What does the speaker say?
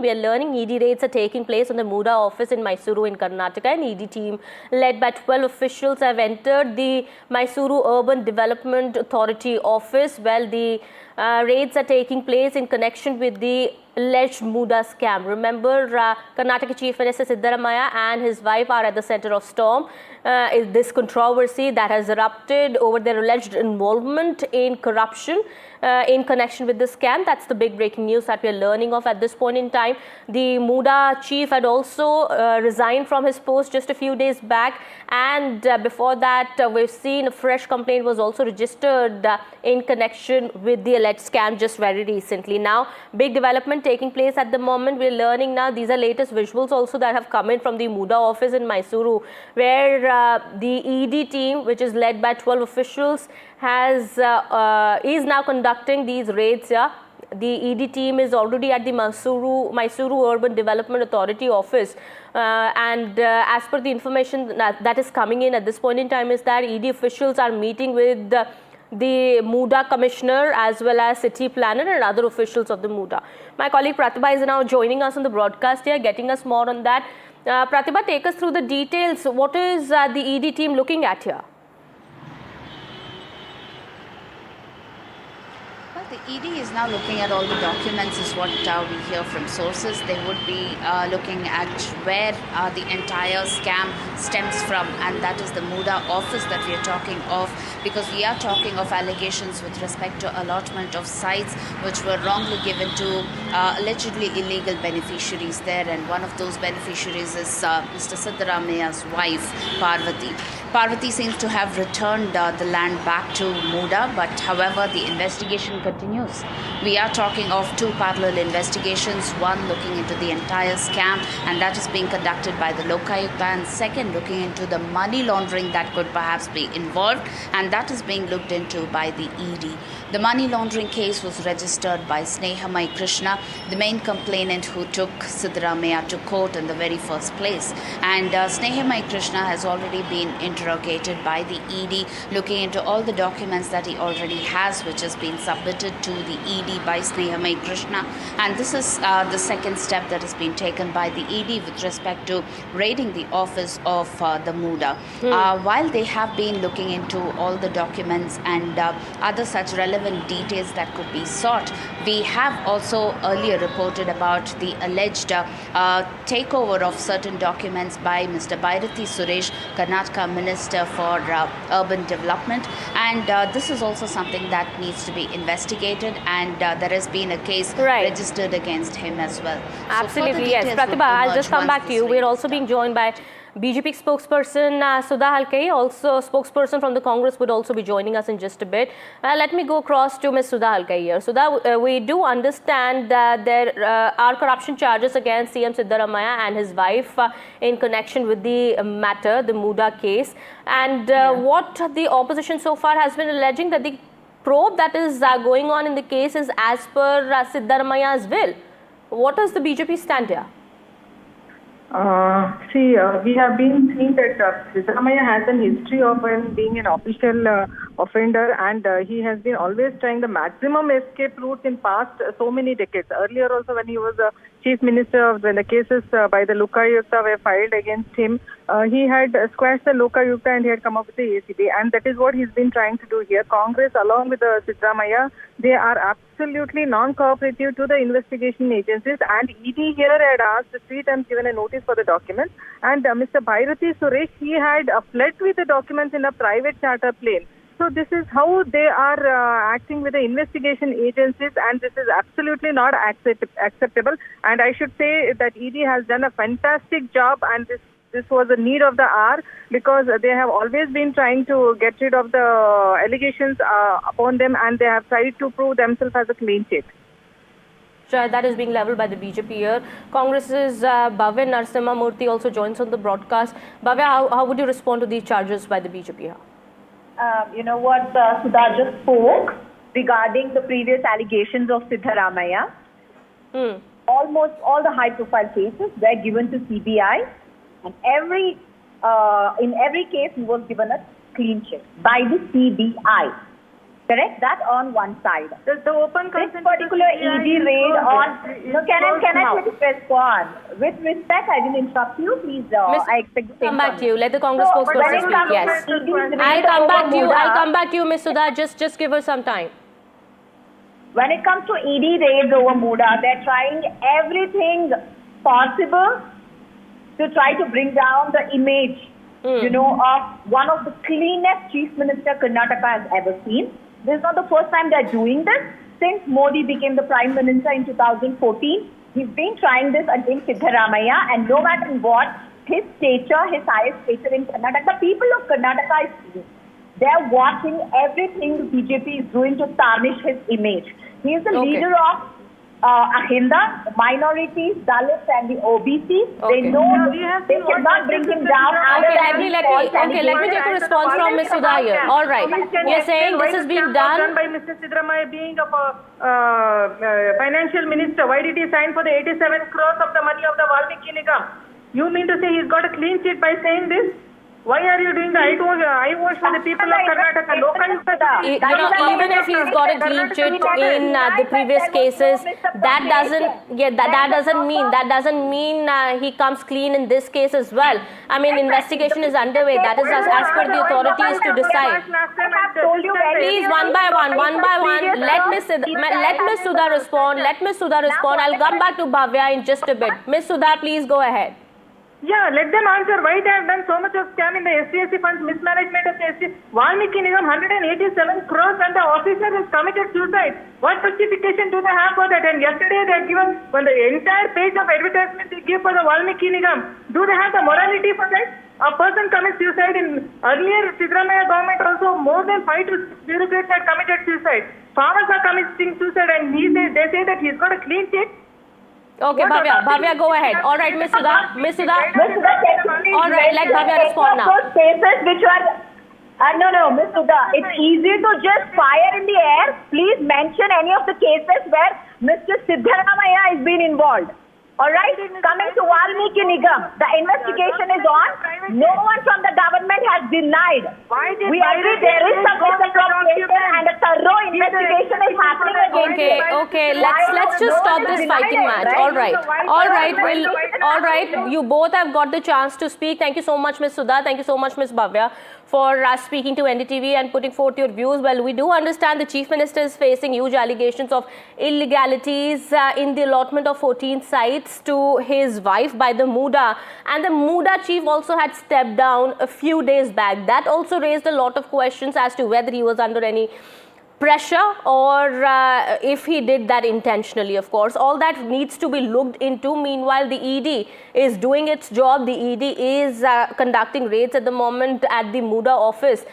We are learning ED raids are taking place on the Muda office in Mysuru in Karnataka. An ED team led by 12 officials have entered the Mysuru Urban Development Authority office. Well, the raids are taking place in connection with the alleged Muda scam. Remember, Karnataka Chief Minister Siddaramaiah and his wife are at the center of storm. Is this controversy that has erupted over their alleged involvement in corruption in connection with the scam. That's the big breaking news that we are learning of at this point in time. The Muda chief had also resigned from his post just a few days back, and before that we've seen a fresh complaint was also registered in connection with the alleged scam just very recently. Now, big development taking place at the moment. We're learning now, these are latest visuals also that have come in from the Muda office in Mysuru, where the ED team, which is led by 12 officials, is now conducting these raids. The ED team is already at the Mysuru Urban Development Authority office, and as per the information that is coming in at this point in time is that ED officials are meeting with the Muda commissioner as well as city planner and other officials of the Muda. My colleague Pratibha is now joining us on the broadcast here, getting us more on that. Pratibha, take us through the details. What is the ED team looking at here? Well, the ED is now looking at all the documents, is what we hear from sources. They would be looking at where the entire scam stems from, and that is the Muda office that we are talking of, because we are talking of allegations with respect to allotment of sites which were wrongly given to allegedly illegal beneficiaries there, and one of those beneficiaries is Mr. Siddaramaiah's wife, Parvati. Parvati seems to have returned the land back to Muda, but however the investigation continues. We are talking of two parallel investigations, one looking into the entire scam, and that is being conducted by the Lokayukta, and second looking into the money laundering that could perhaps be involved, and that is being looked into by the ED. The money laundering case was registered by Snehamai Krishna, the main complainant who took Siddaramaiah to court in the very first place. And Snehamai Krishna has already been interrogated by the ED, looking into all the documents that he already has, which has been submitted to the ED by Snehamai Krishna. And this is the second step that has been taken by the ED with respect to raiding the office of the Muda. While they have been looking into all the documents and other such relevant details that could be sought, we have also earlier reported about the alleged takeover of certain documents by Mr. Bhairathi Suresh, Karnataka Minister for Urban Development, and this is also something that needs to be investigated, and there has been a case registered against him as well. Absolutely, so yes. Pratibha, I'll just come back to you. We're also being joined by BJP spokesperson Sudha Halkai, also spokesperson from the Congress, would also be joining us in just a bit. Let me go across to Ms. Sudha Halkai here. Sudha, we do understand that there are corruption charges against CM Siddaramaiah and his wife in connection with the matter, the Muda case. And what the opposition so far has been alleging that the probe that is going on in the case is as per Siddaramaiah's will. What does the BJP stand here? We have been seeing that Siddaramaiah has a history of being an official offender, and he has been always trying the maximum escape routes in past so many decades. Earlier also, when he was chief minister, when the cases by the Lokayukta were filed against him, he had squashed the Lokayukta and he had come up with the ACB, and that is what he's been trying to do here. Congress, along with Siddaramaiah, they are absolutely non-cooperative to the investigation agencies, and ED here had asked 3 times, given a notice for the documents, and Mr. Bhairathi Suresh, he had fled with the documents in a private charter plane. So this is how they are acting with the investigation agencies, and this is absolutely not acceptable. And I should say that ED has done a fantastic job, and this was a need of the hour, because they have always been trying to get rid of the allegations upon them, and they have tried to prove themselves as a clean sheet. That is being levelled by the BJP here. Congress's Bhavya Narasimha Murthy also joins on the broadcast. Bhavya, how would you respond to these charges by the BJP here? You know what, Sudha just spoke regarding the previous allegations of Siddaramaiah. Almost all the high-profile cases were given to CBI, and in every case he was given a clean sheet by the CBI. Correct? That on one side. The open This consent particular ED raid on. No, can I just respond? With respect, I didn't interrupt you. Please, I expect the same. Come back from to you. Let the Congress So, when spokesperson it speak. comes Yes. to ED's raid I'll come over back to you. Muda, I'll come back to you, Ms. Sudha. Just give her some time. When it comes to ED raids over Muda, they're trying everything possible to try to bring down the image, of one of the cleanest chief minister Karnataka has ever seen. This is not the first time they're doing this. Since Modi became the prime minister in 2014, he's been trying this against Siddharamaya, and no matter what, his stature, his highest stature in Karnataka, the people of Karnataka is seeing. They're watching everything the BJP is doing to tarnish his image. He is the leader of Ahinda, minorities, Dalits, and the OBC. They know they cannot bring him down. Let me take a response from Ms. Sudha here. All right. You're saying this has been done by Mr. Siddaramaiah being a financial minister. Why did he sign for the 87 crores of the money of the Valmiki Nigam? You mean to say he's got a clean sheet by saying this? Why are you doing the eyewash for the people of Karnataka? Even if he's got a clean sheet in the previous cases, that doesn't mean he comes clean in this case as well. I mean, investigation is underway. That is as per the authorities to decide. Please, one by one. Let Ms. Sudha respond. I'll come back to Bhavya in just a bit. Ms. Sudha, please go ahead. Yeah, let them answer why they have done so much of scam in the SCSC funds, mismanagement of the SC. Valmiki Nigam 187 crores and the officer has committed suicide. What justification do they have for that? And yesterday they have given, the entire page of advertisement they give for the Valmiki Nigam, do they have the morality for that? A person commits suicide. In earlier Siddaramaiah government also more than 5 to 6 bureaucrats had committed suicide. Farmers are committing suicide and they say that he's got a clean sheet. Okay, Bhavya, go ahead. All right, Ms. Sudha. All right, let Bhavya respond now. Those cases which were, no, Ms. Sudha, it's easy to just fire in the air. Please mention any of the cases where Mr. Siddharamaiah has been involved. All right, coming to Valmiki Nigam, the investigation is on. No one from the government has denied. We agree there is some misappropriation and a thorough investigation is happening against it. Okay, let's just stop this fighting match. All right. You both have got the chance to speak. Thank you so much, Ms. Sudha. Thank you so much, Ms. Bhavya, for speaking to NDTV and putting forth your views. Well, we do understand the Chief Minister is facing huge allegations of illegalities in the allotment of 14 sites to his wife by the Muda. And the Muda chief also had stepped down a few days back. That also raised a lot of questions as to whether he was under any pressure or if he did that intentionally. Of course, all that needs to be looked into. Meanwhile, the ED is doing its job. The ED is conducting raids at the moment at the Muda office.